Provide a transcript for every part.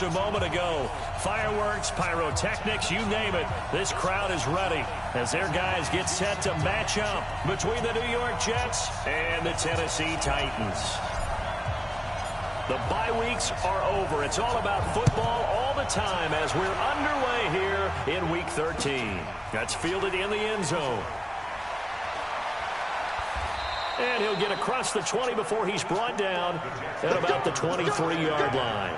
just a moment ago. Fireworks, pyrotechnics, you name it. This crowd is ready as their guys get set to match up between the New York Jets and the Tennessee Titans. The bye weeks are over. It's all about football all the time as we're underway here in Week 13. That's fielded in the end zone. And he'll get across the 20 before he's brought down at about the 23-yard line.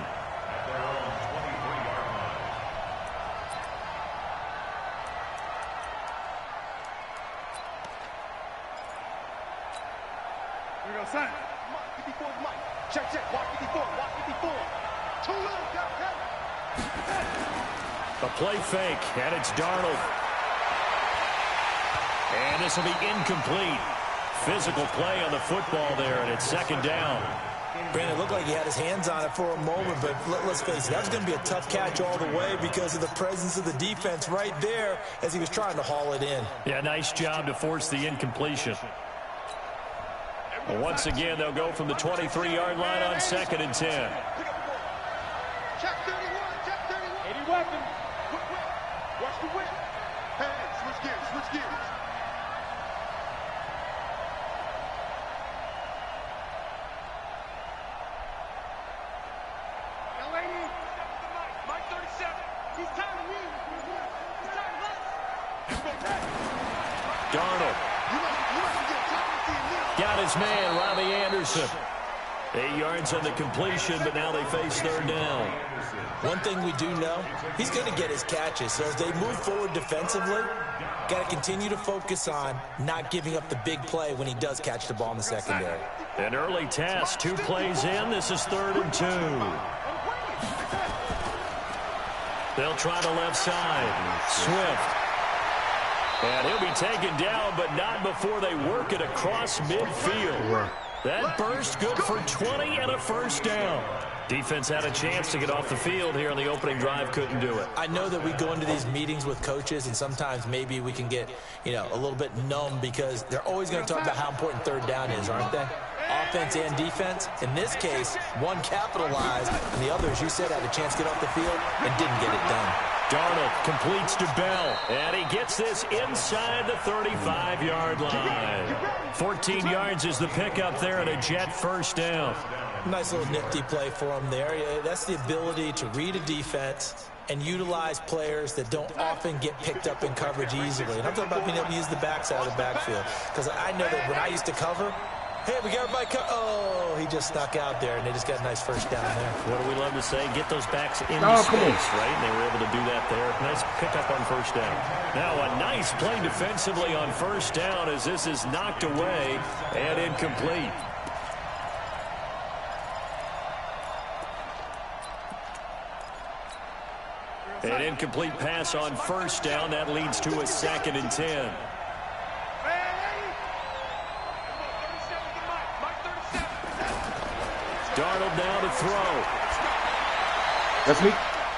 Here we go, son. Mike 54, Mike. Check, check. Walk 54, walk 54. Too low, A play fake, and it's Darnold. And this will be incomplete. Physical play on the football there, and it's second down. Brandon, it looked like he had his hands on it for a moment, but let's face it, that was going to be a tough catch all the way because of the presence of the defense right there as he was trying to haul it in. Yeah, nice job to force the incompletion. Well, once again, they'll go from the 23-yard line on 2nd and 10. Check 31, check 31. 80 weapons. Watch the whip. Hey, switch gears, switch gears. Mike 37. He's tired of you. He's tired of us. Darnold. Got his man, Robbie Anderson. 8 yards on the completion, but now they face third down. One thing we do know, he's going to get his catches. So as they move forward defensively, got to continue to focus on not giving up the big play when he does catch the ball in the secondary. An early test, 2 plays in. This is 3rd and 2. They'll try the left side. Swift. And he'll be taken down, but not before they work it across midfield. That burst good for 20 and a first down. Defense had a chance to get off the field here on the opening drive, couldn't do it. I know that we go into these meetings with coaches, and sometimes maybe we can get, a little bit numb because they're always going to talk about how important third down is, aren't they? Offense and defense. In this case, one capitalized, and the other, as you said, had a chance to get off the field and didn't get it done. Darnold completes to Bell, and he gets this inside the 35-yard line. 14 yards is the pickup there, and a Jet first down. Nice little nifty play for him there. That's the ability to read a defense and utilize players that don't often get picked up in coverage easily. And I'm talking about being able to use the backside of the backfield. Because I know that when I used to cover, hey, we got everybody oh, he just stuck out there, and they just got a nice first down there. What do we love to say? Get those backs into space, right? And they were able to do that there. Nice pickup on first down. Now a nice play defensively on first down as this is knocked away and incomplete. An incomplete pass on first down. That leads to a 2nd and 10. Darnold now to throw. That's me.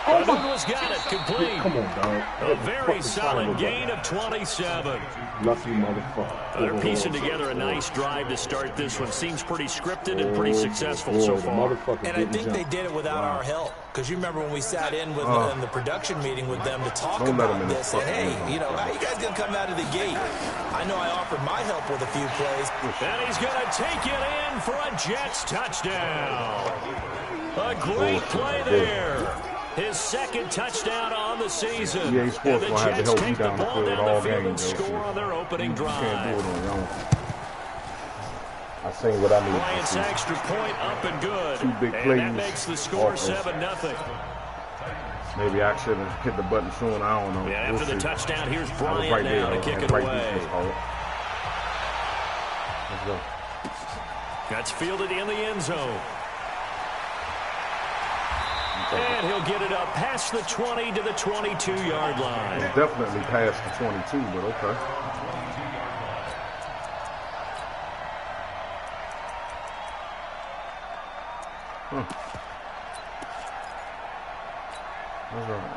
Douglas got it complete. Come on, dog. A very solid gain of 27. Lucky motherfucker. They're piecing together a nice drive to start this one. Seems pretty scripted and pretty successful so far. And I think they did it without our help. Because you remember when we sat in with in the production meeting with them to talk about this. And, hey, how you guys going to come out of the gate? I know I offered my help with a few plays. And he's going to take it in for a Jets touchdown. A great play there. His 2nd touchdown on the season. EA Sports will have to help you down the field all game. And score on their opening drive. You can't do it on your own. I seen what I need. Bryant's extra point up and good. 2 big plays. And that makes the score 7-0. Maybe I should have hit the button soon. I don't know. Yeah, after the touchdown, here's Bryant now to kick it away. Let's go. That's fielded in the end zone. And he'll get it up past the 20 to the 22-yard line. Definitely past the 22, but okay.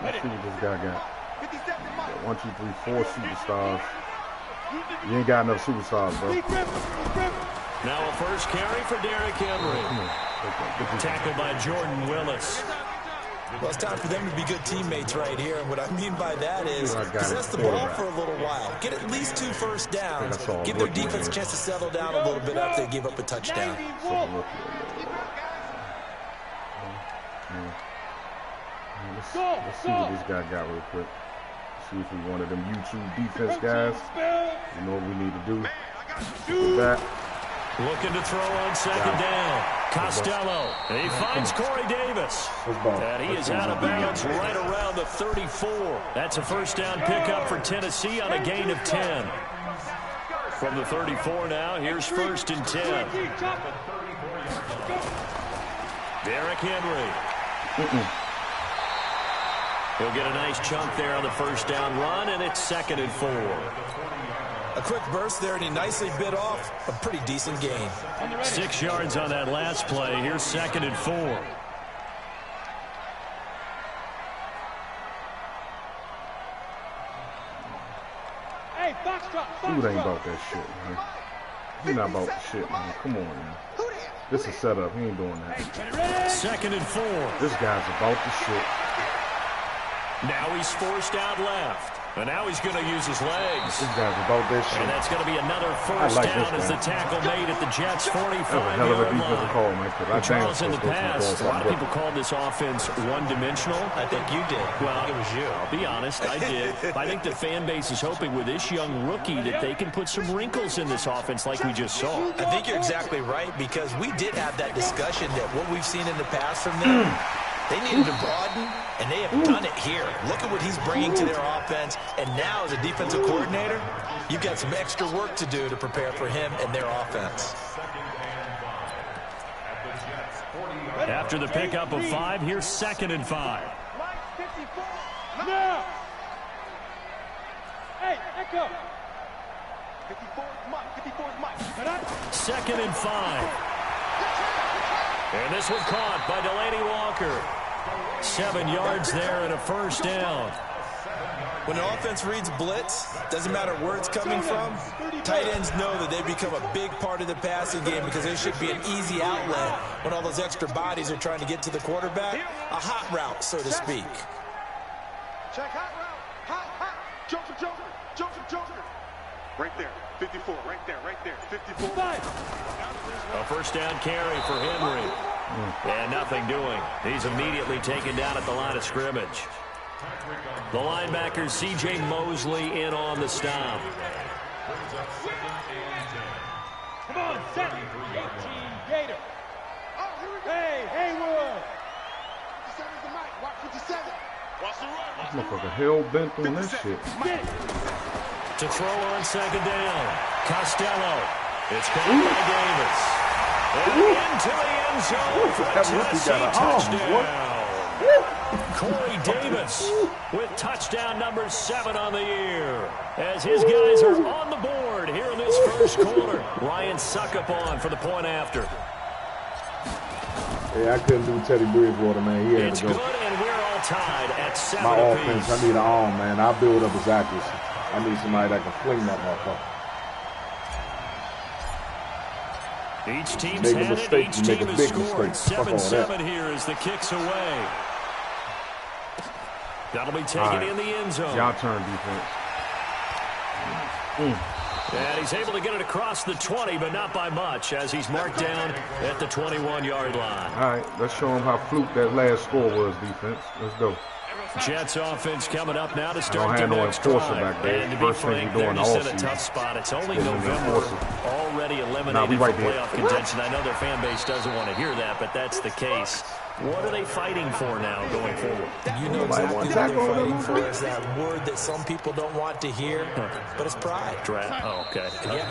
Let's see what this guy got. 1, 2, 3, 4 superstars. You ain't got enough superstars, bro. Now a first carry for Derrick Henry. Tackled by Jordan Willis. Well, it's time for them to be good teammates right here. And what I mean by that is possess the ball for a little while. Get at least 2 first downs. Give their defense a chance to settle down a little bit after they give up a touchdown. Let's see what this guy got real quick. See if he's one of them YouTube defense guys. You know what we need to do. Back. Looking to throw on second down. Costello. He finds Corey Davis. And he is out of bounds right around the 34. That's a first down pickup for Tennessee on a gain of 10. From the 34 now, here's 1st and 10. Derrick Henry. He'll get a nice chunk there on the first down run, and it's 2nd and 4. A quick burst there, and he nicely bit off a pretty decent gain. 6 yards on that last play. Here's 2nd and 4. Hey, Foxtrot. Dude ain't about that shit, man. He's not about the shit, man. Come on, man. This is set up. He ain't doing that. 2nd and 4. This guy's about the shit. Now he's forced out left. And now he's going to use his legs. This guy's about that shit. And that's going to be another first down as the tackle made at the Jets' 45-yard line. Call, man, Charles, in the past, a lot of people called this offense one-dimensional. I think you did. Well, it was you. I'll be honest, I did. I think the fan base is hoping with this young rookie that they can put some wrinkles in this offense like we just saw. I think you're exactly right, because we did have that discussion that what we've seen in the past from them, they needed to broaden, and they have done it here. Look at what he's bringing to their offense, and now as a defensive coordinator, you've got some extra work to do to prepare for him and their offense. After the pickup of 5, here's 2nd and 5. Now. Hey, echo. 54 is Mike. 2nd and 5. And this one caught by Delanie Walker. 7 yards there and a first down. When an offense reads blitz, doesn't matter where it's coming from, tight ends know that they become a big part of the passing game because they should be an easy outlet when all those extra bodies are trying to get to the quarterback. A hot route, so to speak. Check hot route. Hot. Joker. Right there. 54. Right there. 54. A first down carry for Henry. And nothing doing. He's immediately taken down at the line of scrimmage. The linebacker, C.J. Mosley, in on the stop. Come on, 18 Gator. Hey, Haywood. 57's the mic. Watch 57. Watch the run. Motherfucker hell-bent on this shit. To throw on second down, Costello. It's caught by Davis. And into the end zone for a Tennessee touchdown. Corey Davis with touchdown number 7 on the year. As his guys are on the board here in this first quarter. Ryan Suckup on for the point after. Yeah, I couldn't do Teddy Bridgewater, man. He had It's to go. good, and we're all tied at 7 My apiece. offense, I need an arm, man. I'll build up his accuracy. I need somebody that can fling that motherfucker. Each team's Make a had it. mistake, Each you make team a has big scored. mistake. Fuck all 7-7 here as the kick's away. That'll be taken in the end zone. Y'all turn defense. And he's able to get it across the 20, but not by much, as he's marked down at the 21-yard line. All right, let's show them how fluke that last score was, defense. Let's go. Jets offense coming up now to start the have no next enforcer drive. back there. And to be First thing frank, you're they're doing just all in a season. tough spot. It's only Getting an November, enforcer. already Nah, we eliminated right from there. playoff contention. I know their fan base doesn't want to hear that, but that's the case. What are they fighting for now going forward? You know exactly what they're fighting for is that word that some people don't want to hear, but it's pride. Draft. Oh, okay. Yeah.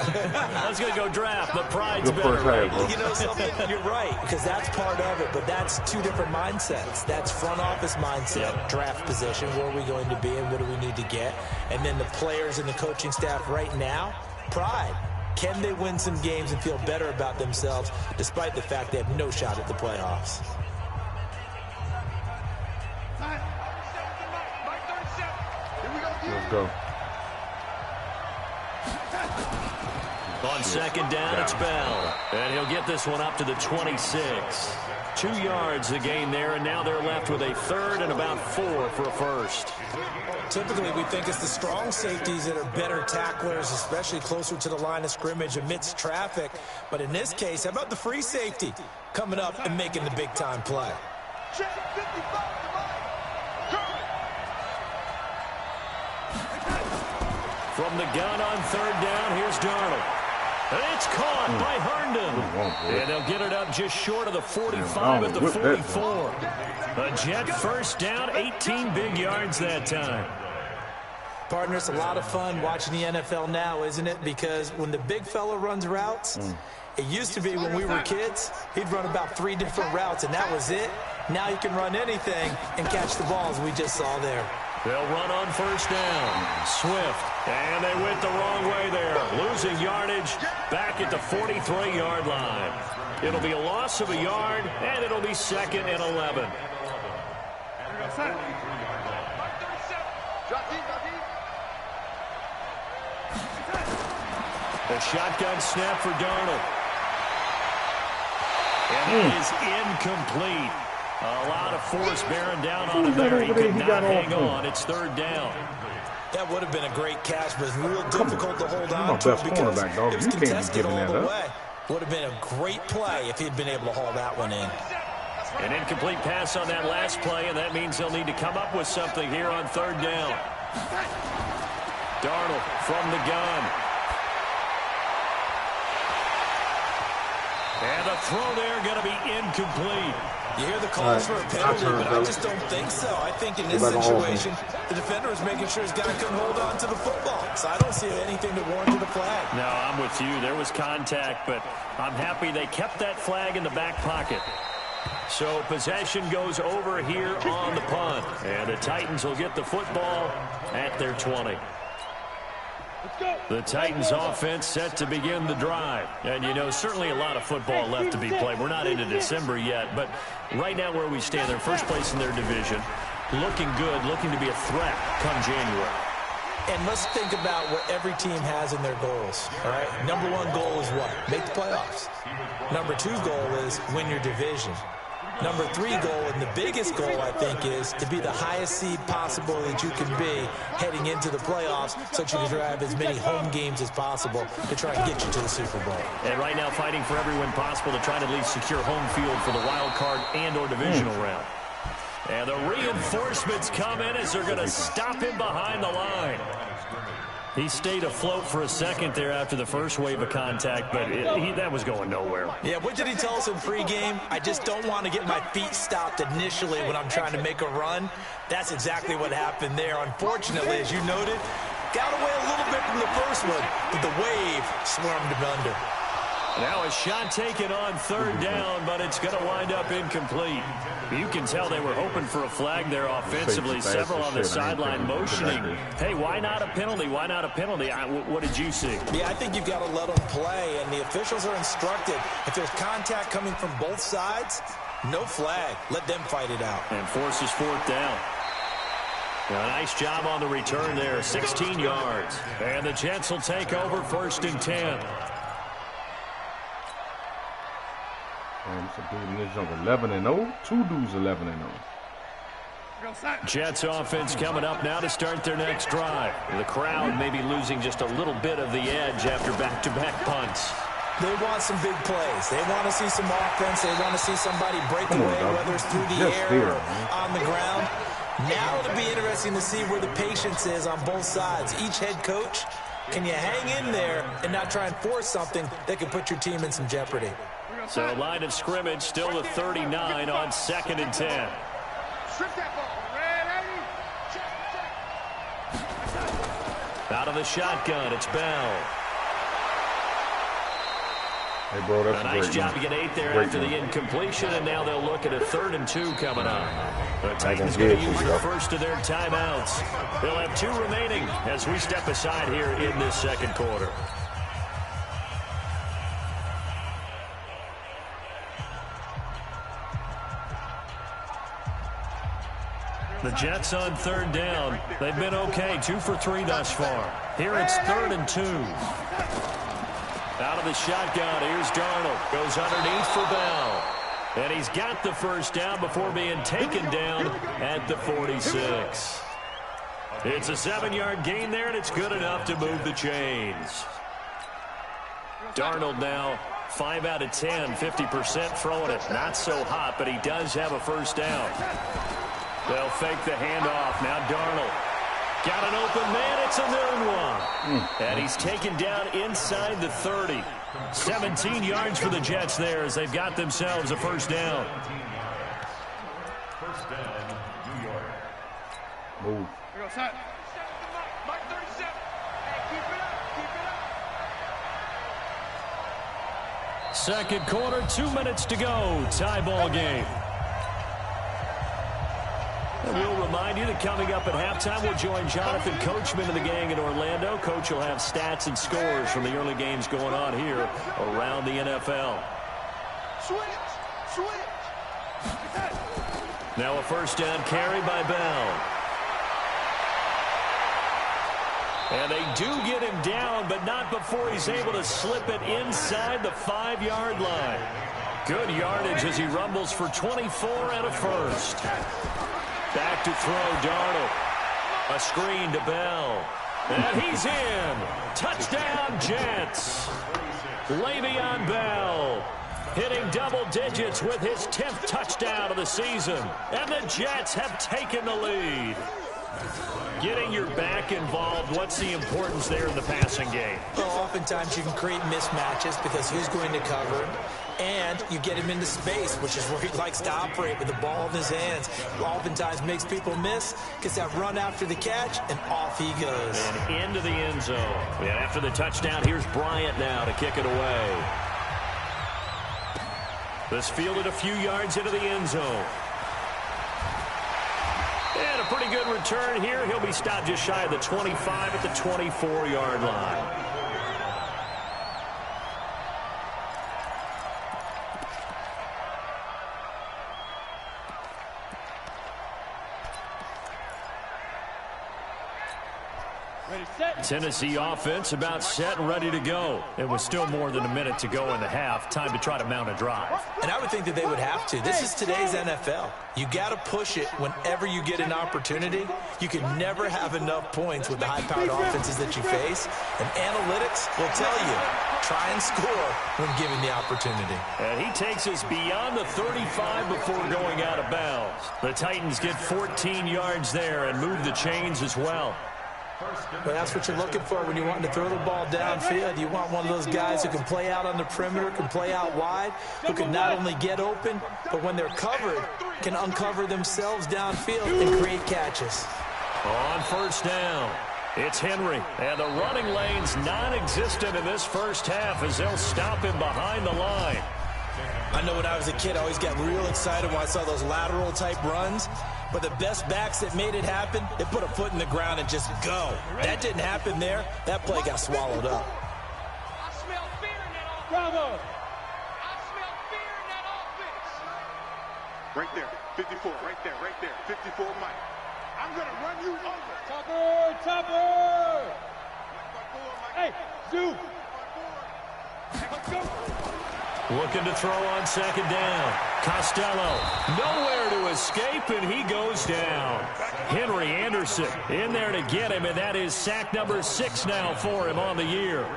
I was going to go draft, but pride's Good better, first right? half, bro. You know something? You're right, because that's part of it, but that's 2 different mindsets. That's front office mindset, draft position, where are we going to be and what do we need to get? And then the players and the coaching staff right now, pride. Can they win some games and feel better about themselves despite the fact they have no shot at the playoffs? Let's go. On second down, it's Bell. And he'll get this one up to the 26. 2 yards the gain there, and now they're left with a third and about 4 for a first. Typically, we think it's the strong safeties that are better tacklers, especially closer to the line of scrimmage amidst traffic. But in this case, how about the free safety coming up and making the big-time play? From the gun on third down, here's Darnold. And it's caught by Herndon. And they'll get it up just short of the 45 at the 44. A Jet first down, 18 big yards that time. Partner, it's a lot of fun watching the NFL now, isn't it? Because when the big fella runs routes, it used to be when we were kids, he'd run about 3 different routes, and that was it. Now he can run anything and catch the balls we just saw there. They'll run on first down. Swift. And they went the wrong way there. Losing yardage back at the 43-yard line. It'll be a loss of a yard, and it'll be 2nd and 11. The shotgun snap for Darnold. And it is incomplete. A lot of force bearing down on him there. He could not hang on. It's third down. That would have been a great catch, but it's real difficult to hold on to because it was contested all the way. Would have been a great play if he'd been able to haul that one in. An incomplete pass on that last play, and that means they'll need to come up with something here on third down. Darnold from the gun. And the throw there going to be incomplete. You hear the calls for a penalty, but I just don't think so. I think in this situation, the defender is making sure his guy couldn't hold on to the football. So I don't see anything that warranted a flag. No, I'm with you. There was contact, but I'm happy they kept that flag in the back pocket. So possession goes over here on the punt. And the Titans will get the football at their 20. The Titans offense set to begin the drive. And, you know, certainly a lot of football left to be played. We're not into December yet, but right now where we stand, they're first place in their division. Looking good, looking to be a threat come January. And let's think about what every team has in their goals, all right? Number 1 goal is what? Make the playoffs. Number 2 goal is win your division. Number 3 goal, and the biggest goal, I think, is to be the highest seed possible that you can be heading into the playoffs so that you can drive as many home games as possible to try and get you to the Super Bowl. And right now fighting for every win possible to try to at least secure home field for the wild card and or divisional round. And the reinforcements come in as they're going to stop him behind the line. He stayed afloat for a second there after the first wave of contact, but that was going nowhere. Yeah, what did he tell us in pregame? I just don't want to get my feet stopped initially when I'm trying to make a run. That's exactly what happened there. Unfortunately, as you noted, got away a little bit from the first one, but the wave swarmed him under. Now a shot taken on third down, but it's going to wind up incomplete. You can tell they were hoping for a flag there offensively. Several on the sideline motioning. Hey, why not a penalty? Why not a penalty? What did you see? Yeah, I think you've got to let them play, and the officials are instructed. If there's contact coming from both sides, no flag. Let them fight it out. And forces fourth down. A nice job on the return there, 16 yards. And the Jets will take over 1st and 10. It's a dude in this jump 11-0. 2 dudes 11-0. Jets offense coming up now to start their next drive. The crowd may be losing just a little bit of the edge after back-to-back punts. They want some big plays. They want to see some offense. They want to see somebody break away, whether it's through the air or on the ground. Now it'll be interesting to see where the patience is on both sides. Each head coach, can you hang in there and not try and force something that could put your team in some jeopardy? So line of scrimmage still the 39 on 2nd and 10. Out of the shotgun, it's Bell. Hey, bro, that's a nice job to get 8 there after the incompletion, and now they'll look at a 3rd and 2 coming up. The Titans going to use the first of their timeouts. They'll have 2 remaining as we step aside here in this second quarter. The Jets on 3rd down. They've been okay, 2 for 3 thus far. Here it's 3rd and 2. Out of the shotgun, here's Darnold. Goes underneath for Bell. And he's got the first down before being taken down at the 46. It's a 7-yard gain there, and it's good enough to move the chains. Darnold now 5 out of 10, 50% throwing it. Not so hot, but he does have a first down. They'll fake the handoff. Now Darnold. Got an open man. It's a noon one. And he's taken down inside the 30. 17 yards for the Jets there as they've got themselves a first down. First down, New York. Move. Here goes Hunt. Mark 37. Hey, keep it up. Keep it up. Second quarter, 2 minutes to go. Tie ball game. And we'll remind you that coming up at halftime, we'll join Jonathan Coachman and the gang in Orlando. Coach will have stats and scores from the early games going on here around the NFL. Switch. Now a first down carry by Bell. And they do get him down, but not before he's able to slip it inside the 5-yard line. Good yardage as he rumbles for 24 and a first. Back to throw, Darnold. A screen to Bell. And he's in. Touchdown, Jets. Le'Veon Bell hitting double digits with his 10th touchdown of the season. And the Jets have taken the lead. Getting your back involved, what's the importance there in the passing game? Well, oftentimes you can create mismatches because who's going to cover, and you get him into space, which is where he likes to operate with the ball in his hands. Oftentimes makes people miss, gets that run after the catch, and off he goes. And into the end zone. And after the touchdown, here's Bryant now to kick it away. This fielded a few yards into the end zone. And a pretty good return here. He'll be stopped just shy of the 25 at the 24-yard line. Tennessee offense about set and ready to go. It was still more than a minute to go in the half. Time to try to mount a drive. And I would think that they would have to. This is today's NFL. You got to push it whenever you get an opportunity. You can never have enough points with the high-powered offenses that you face. And analytics will tell you, try and score when given the opportunity. And he takes us beyond the 35 before going out of bounds. The Titans get 14 yards there and move the chains as well. Well, that's what you're looking for when you want to throw the ball downfield. You want one of those guys who can play out on the perimeter, can play out wide, who can not only get open, but when they're covered, can uncover themselves downfield and create catches. On first down, it's Henry. And the running lane's non-existent in this first half as they'll stop him behind the line. I know when I was a kid, I always got real excited when I saw those lateral-type runs. But the best backs that made it happen, they put a foot in the ground and just go. That didn't happen there. That play got swallowed up. I smell fear in that offense. Bravo. I smell fear in that offense. Right there, 54, right there, 54, Mike. I'm going to run you over. Topper. Hey, Zoo. Let's go. Looking to throw on second down. Costello, nowhere to escape, and he goes down. Henry Anderson in there to get him, and that is sack number 6 now for him on the year.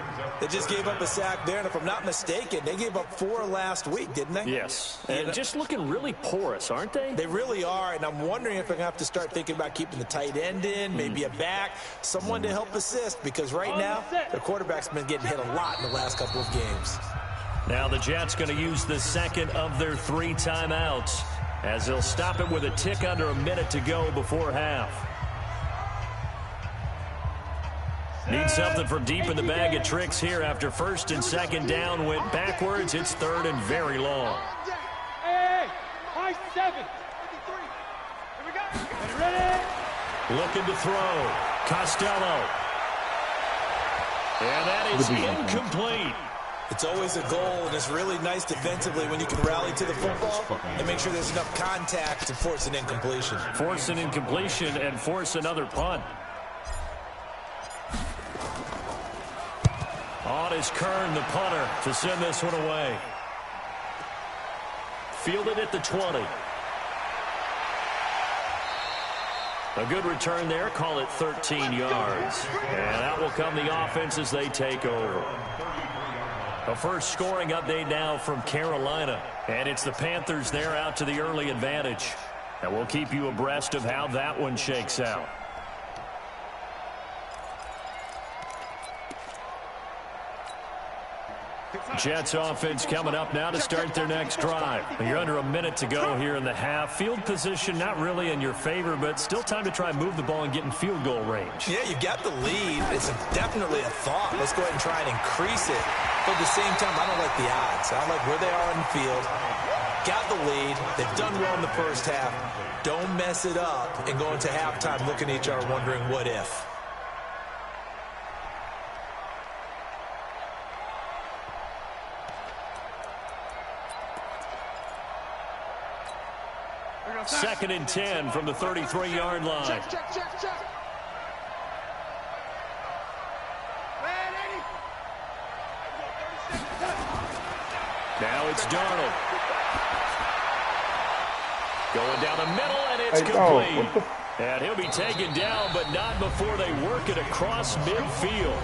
They just gave up a sack there, and if I'm not mistaken, they gave up 4 last week, didn't they? Yes, and just looking really porous, aren't they? They really are, and I'm wondering if I'm going to have to start thinking about keeping the tight end in, maybe a back, someone to help assist, because right now, the quarterback's been getting hit a lot in the last couple of games. Now the Jets going to use the second of their 3 timeouts as they'll stop it with a tick under a minute to go before half. Need something from deep in the bag of tricks here after first and second down went backwards. It's third and very long. Hey, high 7. 53. Here we go. Ready? Looking to throw. Costello. And that is incomplete. It's always a goal, and it's really nice defensively when you can rally to the football and make sure there's enough contact to force an incompletion. Force an incompletion and force another punt. On is Kern, the punter, to send this one away. Fielded at the 20. A good return there. Call it 13 yards. And out will come the offense as they take over. A first scoring update now from Carolina. And it's the Panthers there out to the early advantage. And we'll keep you abreast of how that one shakes out. Jets offense coming up now to start their next drive. You're under a minute to go here in the half. Field position not really in your favor, but still time to try and move the ball and get in field goal range. Yeah, you've got the lead. It's definitely a thought. Let's go ahead and try and increase it. But at the same time, I don't like the odds. I like where they are in the field. Got the lead. They've done well in the first half. Don't mess it up and go into halftime looking at each other wondering what if. Second and 10 from the 33-yard line. Check. Now it's Darnold. Going down the middle, and it's complete. And he'll be taken down, but not before they work it across midfield.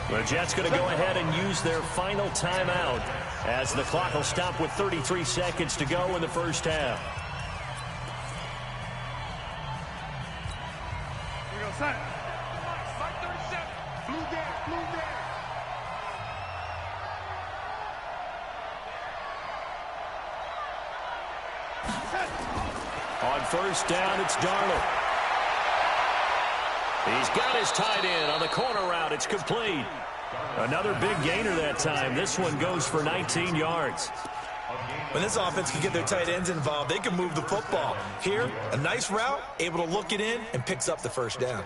The Jets going to go ahead and use their final timeout as the clock will stop with 33 seconds to go in the first half. On first down, it's Darnold. He's got his tight end on the corner route. It's complete. Another big gainer that time. This one goes for 19 yards. When this offense can get their tight ends involved, they can move the football. Here, a nice route, able to look it in, and picks up the first down.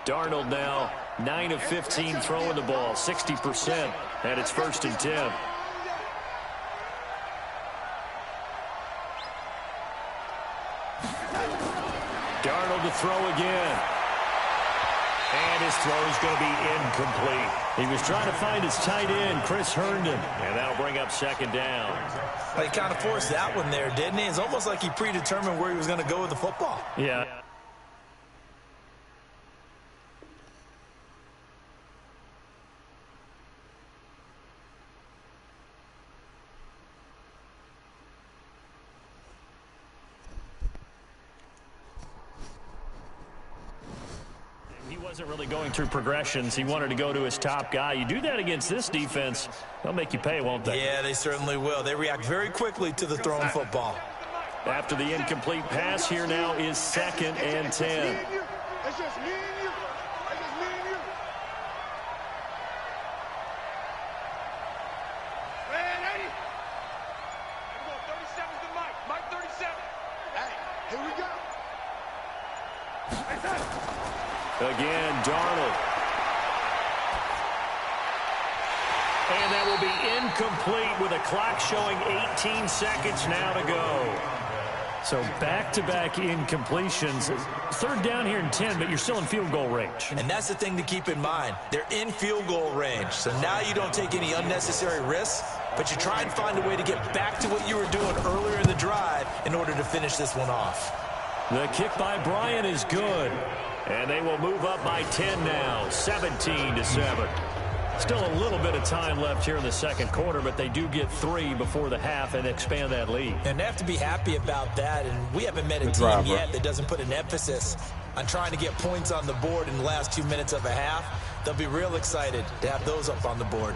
Darnold now 9 of 15 throwing the ball, 60%, and it's first and 10. Darnold to throw again. And his throw is going to be incomplete. He was trying to find his tight end, Chris Herndon, and that'll bring up second down. Well, he kind of forced that one there, didn't he? It's almost like he predetermined where he was going to go with the football. Yeah. Wasn't really going through progressions. He wanted to go to his top guy. You do that against this defense, they'll make you pay, won't they? Yeah, they certainly will. They react very quickly to the thrown football. After the incomplete pass, here now is second and 10. It's just me and you. It's just me and you. Man, 80. Let's go. 37's to Mike. Mike 37. Hey, here we go. Again, Darnold. And that will be incomplete with a clock showing 18 seconds now to go. So back-to-back incompletions. Third down here in 10, but you're still in field goal range. And that's the thing to keep in mind. They're in field goal range. So now you don't take any unnecessary risks, but you try and find a way to get back to what you were doing earlier in the drive in order to finish this one off. The kick by Bryant is good. And they will move up by 10 now, 17-7. Still a little bit of time left here in the second quarter, but they do get 3 before the half and expand that lead. And they have to be happy about that, and we haven't met a team yet that doesn't put an emphasis on trying to get points on the board in the last 2 minutes of a half. They'll be real excited to have those up on the board.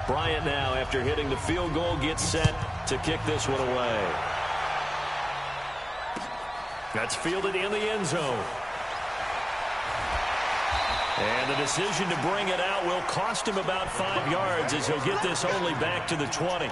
Bryant now, after hitting the field goal, gets set to kick this one away. That's fielded in the end zone. And the decision to bring it out will cost him about 5 yards as he'll get this only back to the 20.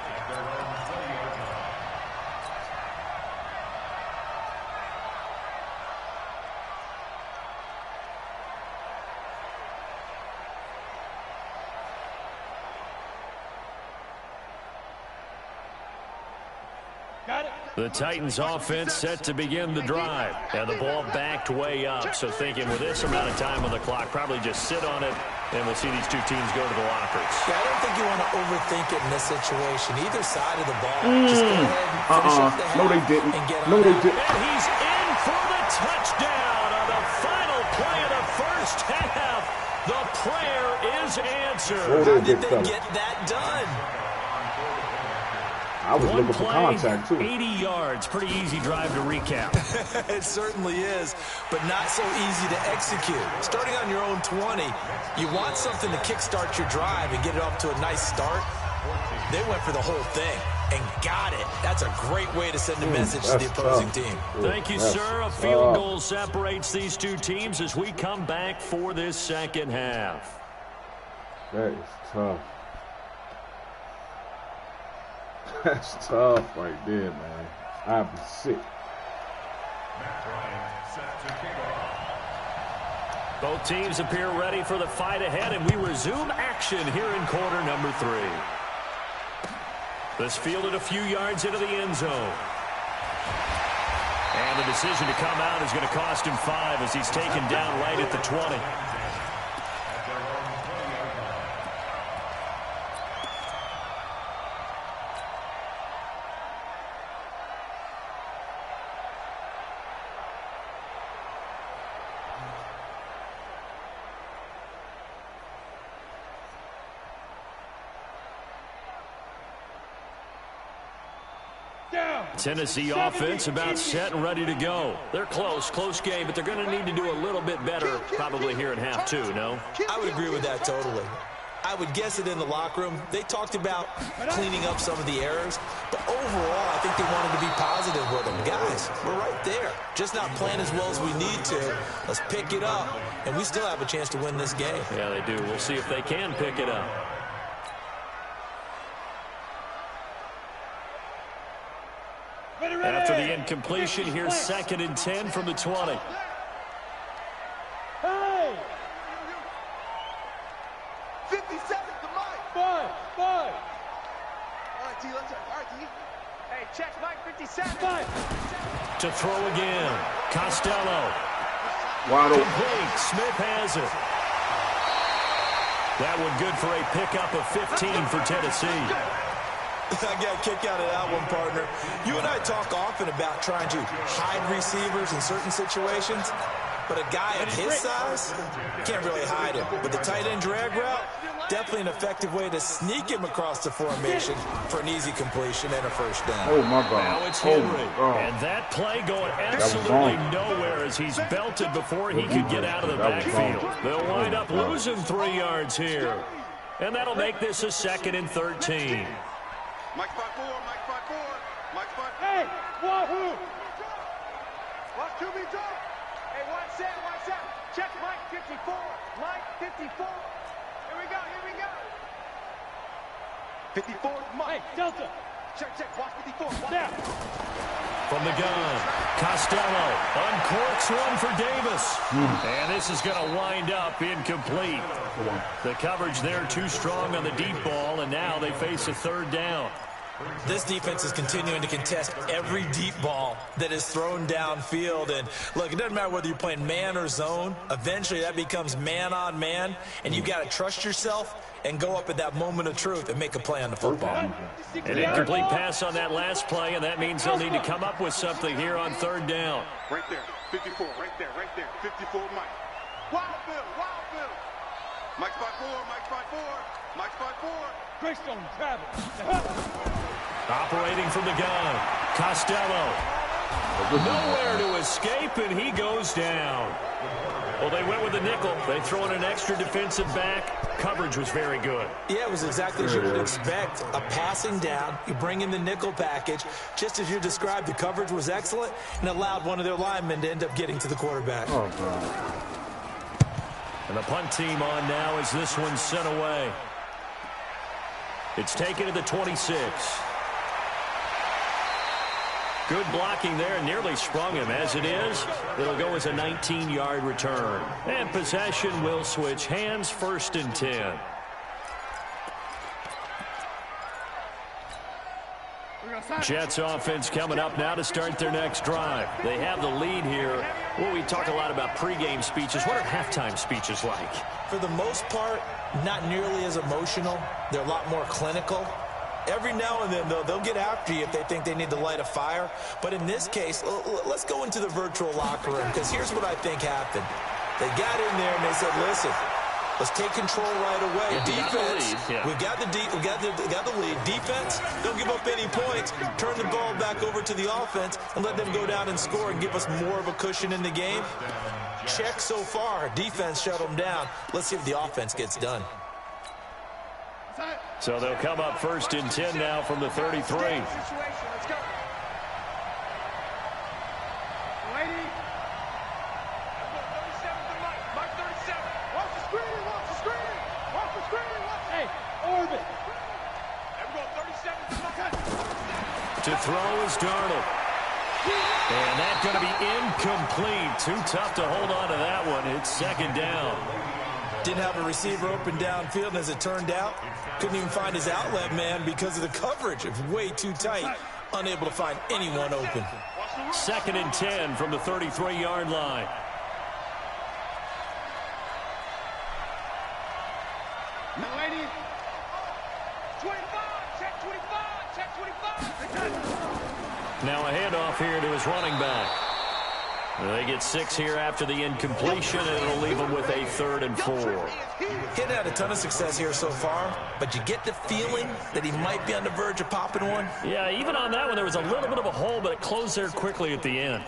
The Titans offense set to begin the drive. And the ball backed way up. So thinking with this amount of time on the clock, probably just sit on it, and we'll see these two teams go to the lockers. Yeah, I don't think you want to overthink it in this situation. Either side of the ball. Just go ahead and finish up the half. No, they didn't. And get No, on they out. didn't. And he's in for the touchdown on the final play of the first half. The prayer is answered. How did they get that done? I was looking for contact, too. 80 yards. Pretty easy drive to recap. It certainly is, but not so easy to execute. Starting on your own 20, you want something to kickstart your drive and get it off to a nice start. They went for the whole thing and got it. That's a great way to send a message to the opposing team. Thank you, sir. A field goal separates these two teams as we come back for this second half. That is tough. That's tough right there, man. I'd be sick. Both teams appear ready for the fight ahead, and we resume action here in quarter number 3. This fielded a few yards into the end zone. And the decision to come out is going to cost him 5 as he's taken down right at the 20. Tennessee offense about set and ready to go. They're close game, but they're going to need to do a little bit better probably here in half 2, no? I would agree with that totally. I would guess it in the locker room. They talked about cleaning up some of the errors, but overall, I think they wanted to be positive with them. Guys, we're right there. Just not playing as well as we need to. Let's pick it up, and we still have a chance to win this game. Yeah, they do. We'll see if they can pick it up. After the incompletion, here's 2nd and 10 from the 20. Hey! 50 seconds to Mike. 5. All right, T, let's check. All right, T. Hey, check Mike, 50 seconds. 5. To throw again. Costello. Wide open. Complete. Smith has it. That one good for a pickup of 15 for Tennessee. I got a kick out of that one, partner. You and I talk often about trying to hide receivers in certain situations, but a guy of his size can't really hide him. But the tight end drag route, definitely an effective way to sneak him across the formation for an easy completion and a first down. Oh, my God. Now it's Henry. And that play going absolutely nowhere as he's belted before he could get out of the backfield. They'll wind up losing 3 yards here. And that'll make this a 2nd and 13. Mike 5-4, Mike 5-4, Mike 5. Hey, wahoo! Watch 2B drop. Hey, one set. Check Mike 54. Mike 54. Here we go. 54, Mike. Hey, Delta. Check, watch 54. Watch. Down. From the gun, Costello uncorks one for Davis. And this is going to wind up incomplete. The coverage there too strong on the deep ball, and now they face a 3rd down. This defense is continuing to contest every deep ball that is thrown downfield. And, look, it doesn't matter whether you're playing man or zone. Eventually, that becomes man-on-man, and you've got to trust yourself and go up at that moment of truth and make a play on the football. An incomplete pass on that last play, and that means they'll need to come up with something here on 3rd down. Right there, 54, right there. 54, Mike. Wild Bill. Mike 5-4, Mike 5-4. Greystone Travis. Operating from the gun, Costello. Nowhere to escape, and he goes down. Well, they went with the nickel. They throw in an extra defensive back. Coverage was very good. Yeah, it was exactly as you would expect. A passing down, you bring in the nickel package. Just as you described, the coverage was excellent and allowed one of their linemen to end up getting to the quarterback. Oh, God. And the punt team on now as this one's sent away. It's taken to the 26. Good blocking there, nearly sprung him. As it is, it'll go as a 19-yard return. And possession will switch hands, 1st and 10. Jets offense coming up now to start their next drive. They have the lead here. Well, we talk a lot about pregame speeches. What are halftime speeches like? For the most part, not nearly as emotional. They're a lot more clinical. Every now and then, though, they'll get after you if they think they need to light a fire. But in this case, let's go into the virtual locker room, because here's what I think happened. They got in there and they said, listen, let's take control right away. Yeah, defense, yeah. we got the lead. Defense, don't give up any points. Turn the ball back over to the offense and let them go down and score and give us more of a cushion in the game. Check so far. Defense shut them down. Let's see if the offense gets done. So they'll come up 1st and 10 now from the 33. To throw is Darnold. And that's going to be incomplete. Too tough to hold on to that one. It's 2nd down. Didn't have a receiver open downfield, and as it turned out, couldn't even find his outlet man because of the coverage. It was way too tight. Unable to find anyone open. 2nd and 10 from the 33-yard line. No, lady. 25. Check 25. Check 25. Now a handoff here to his running back. They get 6 here after the incompletion, and it'll leave them with a 3rd and 4. He'd had a ton of success here so far, but you get the feeling that he might be on the verge of popping one. Yeah, even on that one, there was a little bit of a hole, but it closed there quickly at the end.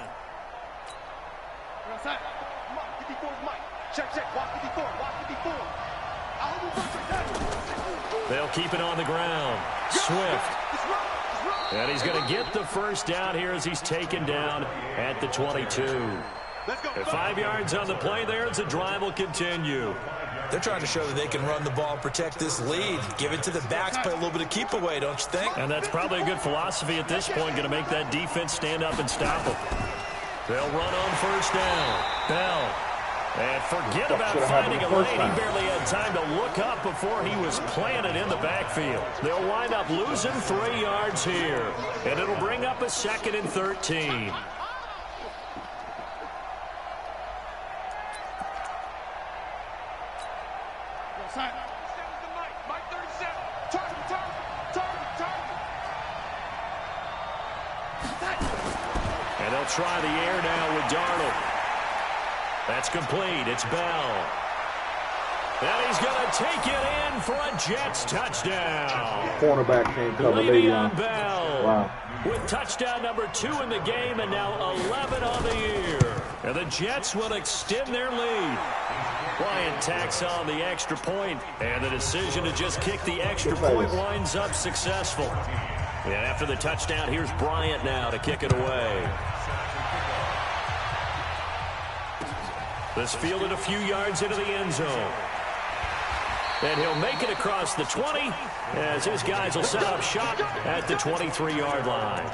They'll keep it on the ground. Swift. And he's going to get the 1st down here as he's taken down at the 22. 5 yards on the play there as the drive will continue. They're trying to show that they can run the ball and protect this lead. Give it to the backs, play a little bit of keep away, don't you think? And that's probably a good philosophy at this point, going to make that defense stand up and stop them. They'll run on 1st down. Bell. And forget about finding a lane. He barely had time to look up before he was planted in the backfield. They'll wind up losing 3 yards here. And it'll bring up a 2nd and 13. And they'll try the air now with Darnold. That's complete. It's Bell. And he's going to take it in for a Jets touchdown. Cornerback can't cover Le'Veon Bell. Wow. With touchdown number 2 in the game and now 11 on the year. And the Jets will extend their lead. Bryant tacks on the extra point, and the decision to just kick the extra point winds up successful. And after the touchdown, here's Bryant now to kick it away. This fielded a few yards into the end zone. And he'll make it across the 20 as his guys will set up shop at the 23-yard line.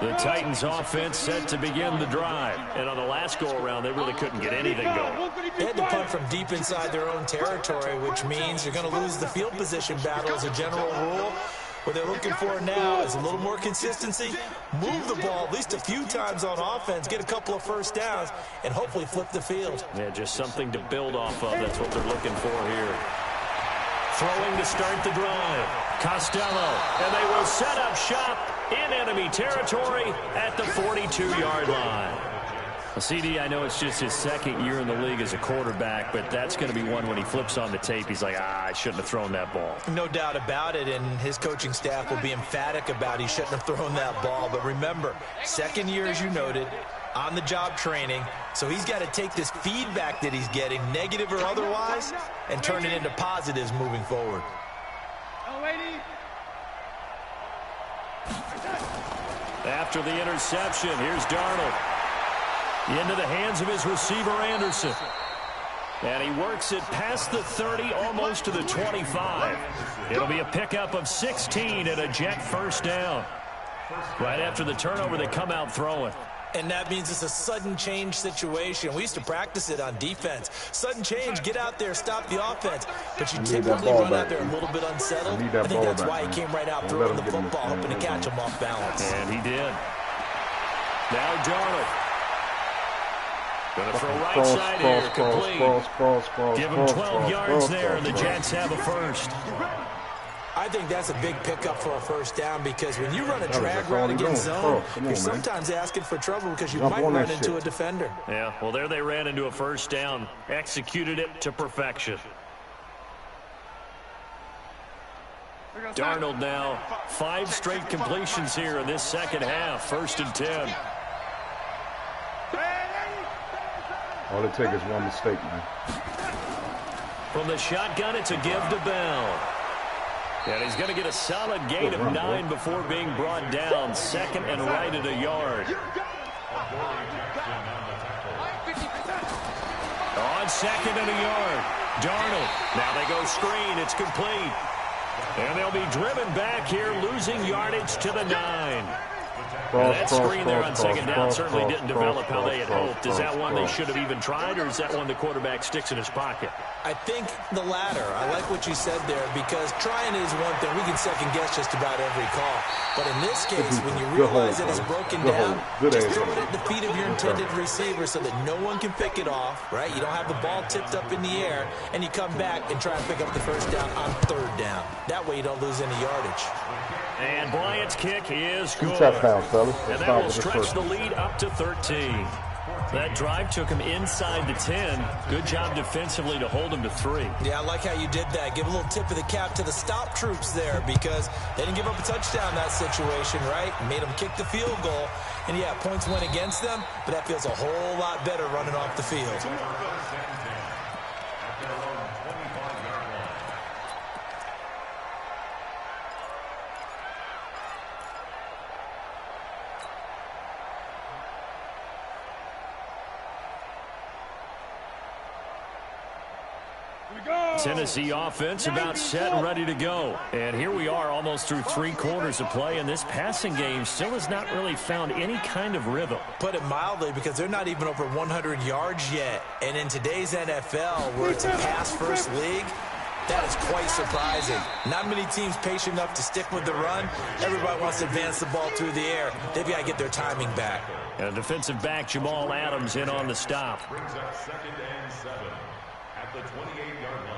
The Titans offense set to begin the drive. And on the last go-around, they really couldn't get anything going. They had to punt from deep inside their own territory, which means you're going to lose the field position battle as a general rule. What they're looking for now is a little more consistency, move the ball at least a few times on offense, get a couple of 1st downs, and hopefully flip the field. Yeah, just something to build off of. That's what they're looking for here. Throwing to start the drive. Costello, and they will set up shop in enemy territory at the 42-yard line. Well, CD, I know it's just his 2nd year in the league as a quarterback, but that's going to be one when he flips on the tape, he's like, I shouldn't have thrown that ball. No doubt about it, and his coaching staff will be emphatic about he shouldn't have thrown that ball. But remember, 2nd year, as you noted, on-the-job training, so he's got to take this feedback that he's getting, negative or otherwise, and turn it into positives moving forward. After the interception, here's Darnold. Into the hands of his receiver, Anderson. And he works it past the 30, almost to the 25. It'll be a pickup of 16 and a Jet 1st down. Right after the turnover, they come out throwing. And that means it's a sudden change situation. We used to practice it on defense. Sudden change, get out there, stop the offense. But you typically run out there a little bit unsettled. I think that's why he came right out throwing the football, hoping to catch him off balance. And he did. Now Darnold. Going to throw right side here, complete. Give him 12 yards there, and the Jets have a first. I think that's a big pickup for a first down because when you run a drag route against zone, you're sometimes asking for trouble because you might run into a defender. Yeah, well, there they ran into a first down. Executed it to perfection. Darnold now 5 straight completions here in this second half. 1st and 10. All it takes is one mistake, man. From the shotgun, it's a give to Bell. And he's going to get a solid gain of 9 before being brought down. 2nd and right at a yard. On 2nd and a yard. Darnold. Now they go screen. It's complete. And they'll be driven back here, losing yardage to the 9. And that screen there on 2nd down certainly didn't develop how they had hoped. Is that one they should have even tried, or is that one the quarterback sticks in his pocket? I think the latter. I like what you said there because trying is one thing. We can second-guess just about every call. But in this case, when you realize that it's broken down, just throw it at the feet of your intended receiver so that no one can pick it off, right? You don't have the ball tipped up in the air, and you come back and try and pick up the first down on 3rd down. That way you don't lose any yardage. And Bryant's kick is good. Touchdown, fellas. And that will stretch the lead up to 13. That drive took him inside the 10. Good job defensively to hold him to 3. Yeah, I like how you did that. Give a little tip of the cap to the stop troops there because they didn't give up a touchdown in that situation, right? Made them kick the field goal. And, yeah, points went against them, but that feels a whole lot better running off the field. Tennessee offense about set and ready to go. And here we are almost through 3 quarters of play, and this passing game still has not really found any kind of rhythm. Put it mildly, because they're not even over 100 yards yet. And in today's NFL, where it's a pass-first league, that is quite surprising. Not many teams patient enough to stick with the run. Everybody wants to advance the ball through the air. They've got to get their timing back. And defensive back Jamal Adams in on the stop. Brings up 2nd and 7 at the 28-yard line.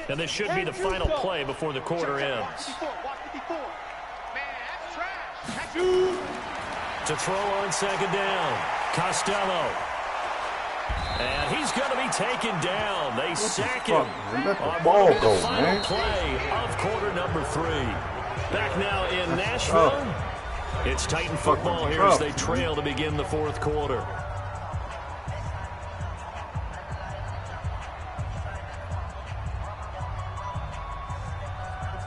And this should be the final play before the quarter ends. To throw on 2nd down, Costello. And he's going to be taken down. They sack him on the final play of quarter number 3. Back now in Nashville. It's Titan football here as they trail to begin the 4th quarter.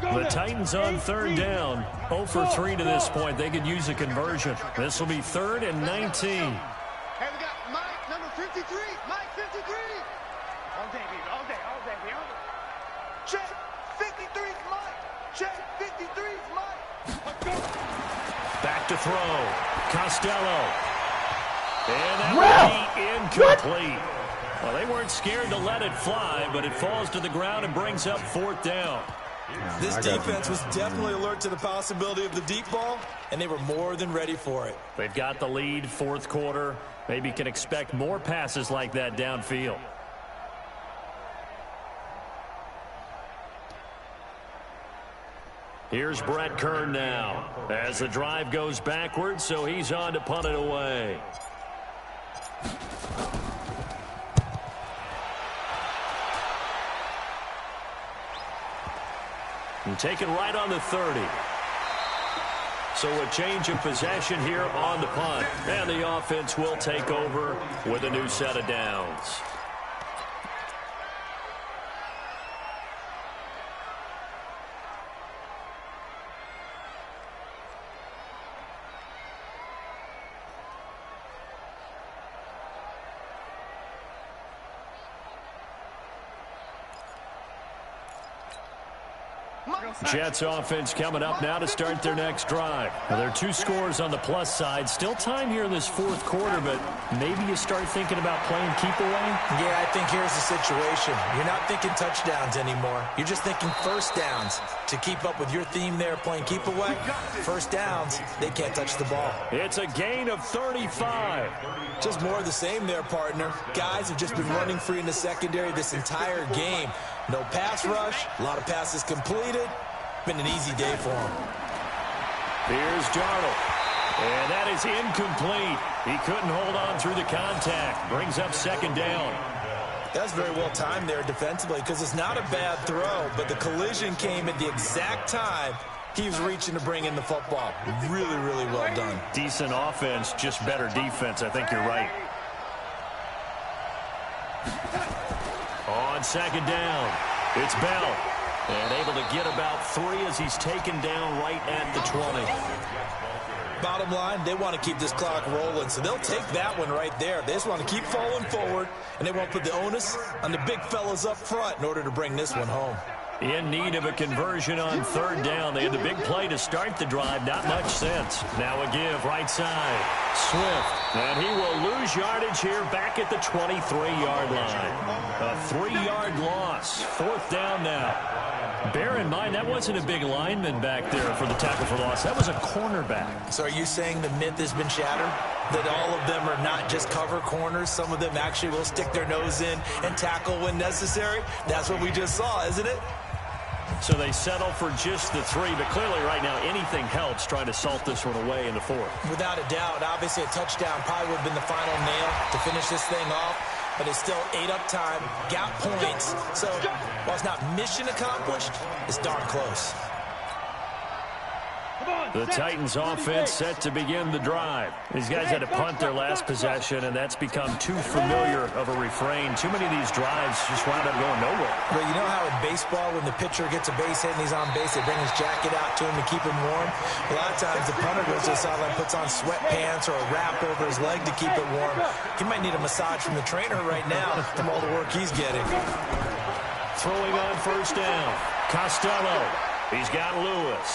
The Titans on 3rd down. 0 for 3 to this point. They could use a conversion. This will be 3rd and 19. Hey, we got Mike, number 53. Mike, 53. All day, baby. All day, all day. Check. 53's Mike. Check. 53's Mike. Let's go. Back to throw. Costello. And that will be incomplete. Well, they weren't scared to let it fly, but it falls to the ground and brings up 4th down. This defense was definitely alert to the possibility of the deep ball, and they were more than ready for it. They've got the lead, 4th quarter. Maybe can expect more passes like that downfield. Here's Brett Kern now as the drive goes backwards, so he's on to punt it away. And taken right on the 30. So a change of possession here on the punt. And the offense will take over with a new set of downs. Jets offense coming up now to start their next drive. Now, there are 2 scores on the plus side. Still time here in this 4th quarter, but maybe you start thinking about playing keep away? Yeah, I think here's the situation. You're not thinking touchdowns anymore. You're just thinking first downs. To keep up with your theme there, playing keep away, first downs, they can't touch the ball. It's a gain of 35. Just more of the same there, partner. Guys have just been running free in the secondary this entire game. No pass rush, a lot of passes completed. Been an easy day for him. Here's Darnold. And that is incomplete. He couldn't hold on through the contact. Brings up 2nd down. That's very well timed there defensively because it's not a bad throw, but the collision came at the exact time he was reaching to bring in the football. Really, really well done. Decent offense, just better defense. I think you're right. On 2nd down, it's Bell. And able to get about 3 as he's taken down right at the 20. Bottom line, they want to keep this clock rolling, so they'll take that one right there. They just want to keep falling forward, and they won't put the onus on the big fellas up front in order to bring this one home. In need of a conversion on 3rd down. They had the big play to start the drive. Not much sense. Now a give right side. Swift. And he will lose yardage here back at the 23-yard line. A 3-yard loss. 4th down now. Bear in mind, that wasn't a big lineman back there for the tackle for loss. That was a cornerback. So are you saying the myth has been shattered? That all of them are not just cover corners? Some of them actually will stick their nose in and tackle when necessary? That's what we just saw, isn't it? So they settle for just the 3, but clearly right now anything helps trying to salt this one away in the 4th. Without a doubt, obviously a touchdown probably would have been the final nail to finish this thing off, but it's still 8 up time, got points, so while it's not mission accomplished, it's darn close. The Titans offense set to begin the drive. These guys had to punt their last possession, and that's become too familiar of a refrain. Too many of these drives just wound up going nowhere. Well, you know how in baseball, when the pitcher gets a base hit and he's on base, they bring his jacket out to him to keep him warm? A lot of times the punter goes to the sideline, puts on sweatpants or a wrap over his leg to keep it warm. He might need a massage from the trainer right now from all the work he's getting. Throwing on 1st down. Costello. He's got Lewis.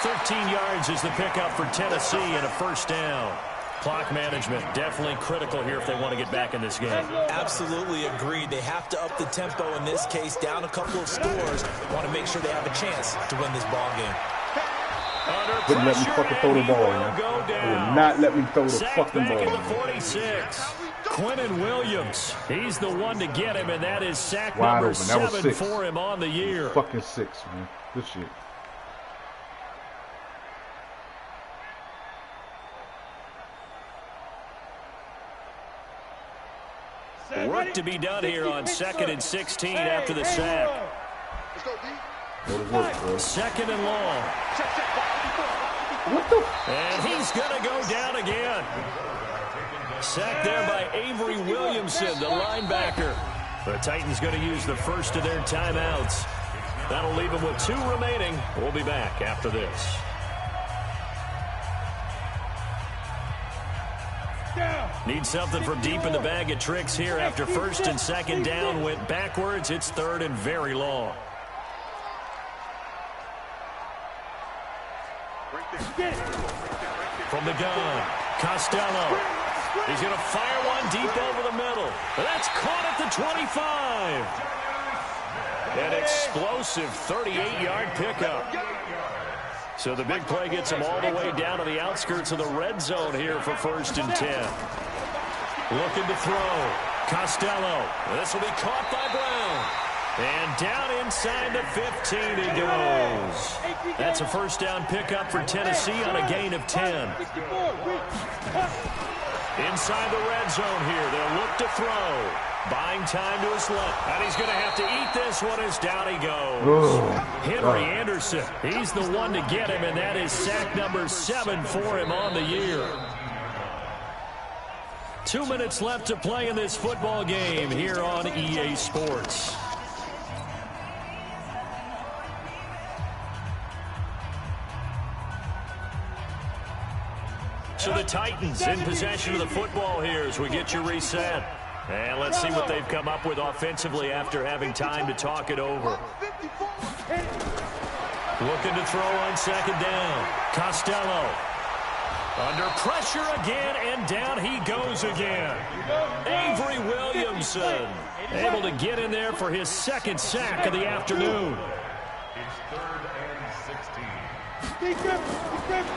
13 yards is the pickup for Tennessee and a 1st down. Clock management definitely critical here if they want to get back in this game. Absolutely agreed. They have to up the tempo in this case, down a couple of scores. Want to make sure they have a chance to win this ball game. Wouldn't let me fucking throw the ball, man. Would not let me throw the fucking ball. Back at the 46. Quinnen Williams. He's the one to get him, and that is sack number 7 for him on the year. Fucking 6, man. Good shit. Work to be done here on 2nd and 16 after the sack. 2nd and long. What the? And he's going to go down again. Sacked there by Avery Williamson, the linebacker. The Titans going to use the first of their timeouts. That'll leave them with 2 remaining. We'll be back after this. Need something from deep in the bag of tricks here after 1st and 2nd down went backwards. It's 3rd and very long. From the gun, Costello. He's going to fire one deep over the middle. That's caught at the 25. An explosive 38-yard pickup. So the big play gets him all the way down to the outskirts of the red zone here for 1st and 10. Looking to throw. Costello. This will be caught by Brown. And down inside the 15 he goes. That's a 1st down pickup for Tennessee on a gain of 10. Inside the red zone here. They'll look to throw. Buying time to his left. And he's going to have to eat this one as down he goes. Henry Anderson. He's the one to get him, and that is sack number 7 for him on the year. 2 minutes left to play in this football game here on EA Sports. So the Titans in possession of the football here as we get you reset. And let's see what they've come up with offensively after having time to talk it over. Looking to throw on second down. Costello. Under pressure again, and down he goes again. Avery Williamson able to get in there for his second sack of the afternoon. It's 3rd and 16.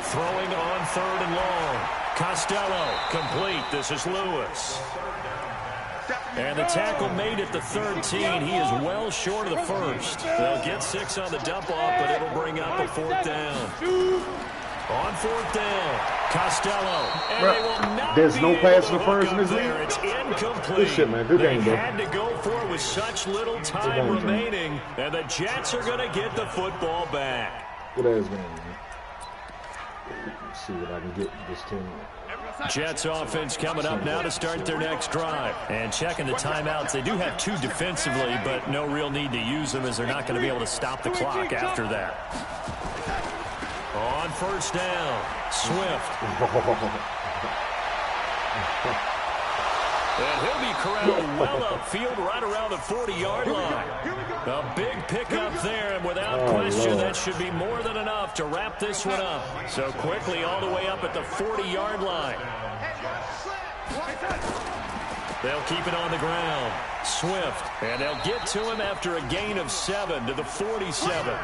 Throwing on 3rd and long. Costello complete. This is Lewis. And the tackle made at the 13. He is well short of the first. They'll get 6 on the dump off, but it'll bring up a 4th down. On 4th down, Costello. And they will not There's no pass in the hook first in up this league. there. It's incomplete. Good shit, man. Good they game, bro. had to go for it with such little time remaining, and the Jets are going to get the football back. Good ass game, man. Let's see what I can get this team. Jets offense coming up now to start their next drive. And checking the timeouts. They do have 2 defensively, but no real need to use them as they're not going to be able to stop the clock after that. On 1st down, Swift. And he'll be corralled well upfield right around the 40-yard line. A big pickup there, and without question, that should be more than enough to wrap this one up. So quickly all the way up at the 40-yard line. They'll keep it on the ground. Swift, and they'll get to him after a gain of 7 to the 47.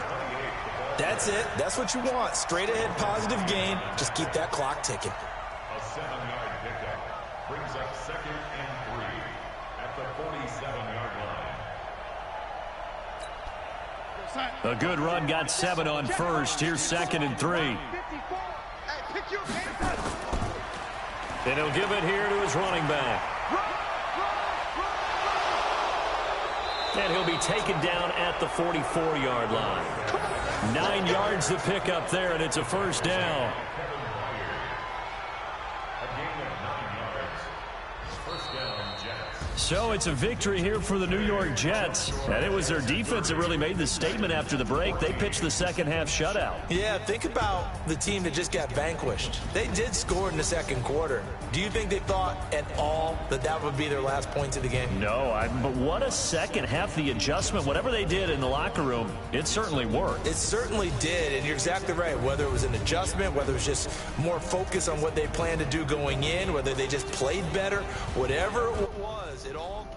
That's it. That's what you want. Straight ahead positive gain. Just keep that clock ticking. A 7-yard pickup brings up 2nd and 3 at the 47-yard line. A good run got 7 on first. Here's 2nd and 3. And he'll give it here to his running back. And he'll be taken down at the 44-yard line. 9 yards to pick up there, and it's a 1st down. So it's a victory here for the New York Jets. And it was their defense that really made the statement after the break. They pitched the second half shutout. Yeah, think about the team that just got vanquished. They did score in the second quarter. Do you think they thought at all that that would be their last points of the game? No, but what a second half. The adjustment, whatever they did in the locker room, it certainly worked. It certainly did, and you're exactly right. Whether it was an adjustment, whether it was just more focus on what they planned to do going in, whether they just played better, whatever it was, it all